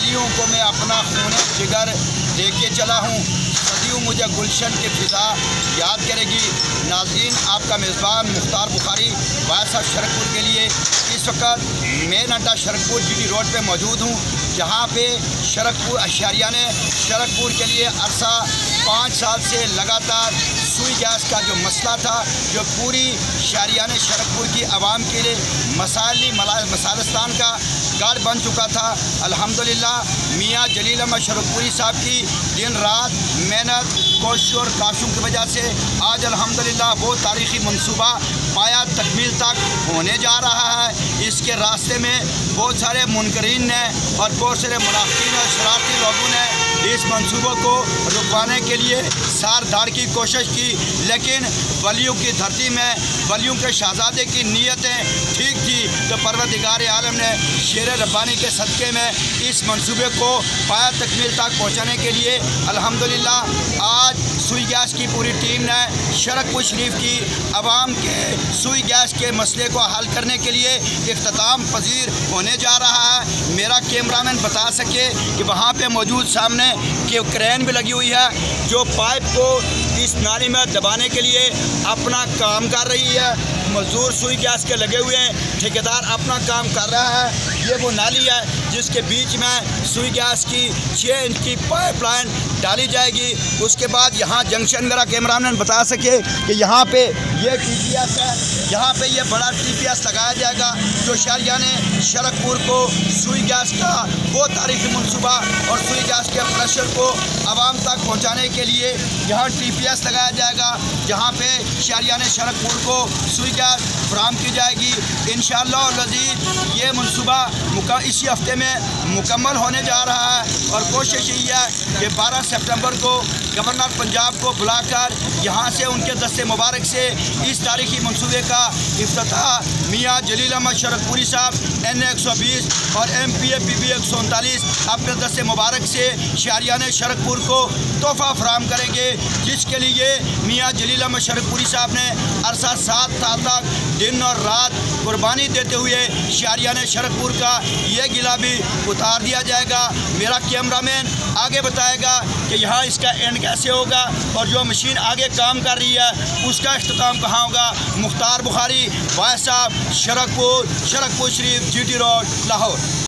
सदियों को मैं अपना खून जिगर दे के चला हूँ, सदियों मुझे गुलशन की फ़िज़ा याद करेगी। नाज़रीन, आपका मेज़बान मुख्तार बुखारी वायस ऑफ शरकपुर के लिए इस वक्त मेन अड्डा शरकपुर जीटी रोड पे मौजूद हूँ, जहाँ पे शरकपुर अशारियाने शरकपुर के लिए अरसा 5 साल से लगातार सुई गैस का जो मसला था, जो पूरी शहरियाने शरकपुर की आवाम के लिए मसालस्तान का गाढ़ बन चुका था। अल्हम्दुलिल्लाह मियाँ जलील अहमद शरकपुरी साहब की दिन रात मेहनत, कोशिश और काशों की वजह से आज अल्हम्दुलिल्लाह वो तारीख़ी मंसूबा पाया तकमील तक होने जा रहा है। इसके रास्ते में बहुत सारे मुनकरीन ने और बहुत सारे मुनाफिकीन और शरारती लोगों ने इस मंसूबों को रुकवाने के लिए सार धार की कोशिश की, लेकिन वलियों की धरती में वलियों के शहजादे की नीयतें ठीक थी, तो परवरदिगार आलम ने शेर रब्बानी के सदक़े में इस मंसूबे को पाया तकमील तक पहुँचाने के लिए अल्हम्दुलिल्लाह आज सुई गैस की पूरी टीम ने शरकपुर शरीफ की आवाम के सुई गैस के मसले को हल करने के लिए इख्तिताम पजीर होने जा रहा है। मेरा कैमरामैन बता सके कि वहाँ पे मौजूद सामने कि क्रेन भी लगी हुई है, जो पाइप को इस नाली में दबाने के लिए अपना काम कर रही है। मजदूर सुई गैस के लगे हुए हैं, ठेकेदार अपना काम कर रहा है। ये वो नाली है जिसके बीच में सुई गैस की 6 इंच की पाइपलाइन डाली जाएगी। उसके बाद यहाँ जंक्शन मेरा कैमरामैन बता सके कि यहाँ पे ये TPS है, यहाँ पे ये बड़ा TPS लगाया जाएगा, जो शहरियाने शरकपुर को सुई गैस का वो तारीख़ी मनसूबा और सुई गैस के प्रेशर को आवाम तक पहुँचाने के लिए यहाँ TPS लगाया जाएगा, जहाँ पे शहरियाने शरकपुर को सुई गैस फराहम की जाएगी। इंशाअल्लाह लज़ीज़ ये मनसूबा इसी हफ्ते में मुकम्मल होने जा रहा है और कोशिश यही है कि 12 सितंबर को गवर्नर पंजाब को बुलाकर यहाँ से उनके दस्ते मुबारक से इस तारीख़ी मनसूबे का इफ्तिताह मियाँ जलील अहमद शरकपुरी साहब NA 120 और MPA PB 139 अपने दस्ते मुबारक से शहरियाने शरकपुर को तोहफ़ा फराहम करेंगे, जिसके लिए मियाँ जलील अहमद शरकपुरी साहब ने अरसा 7 साल तक दिन और रात कुर्बानी देते हुए शहरियाने शरकपुर का ये गिला भी उतार दिया जाएगा। मेरा कैमरामैन आगे बताएगा कि यहाँ इसका एंड कैसे होगा और जो मशीन आगे काम कर रही है उसका इख्तिताम कहाँ होगा। Mukhtar Bukhari voice of Sharakpur Sharif GT road Lahore.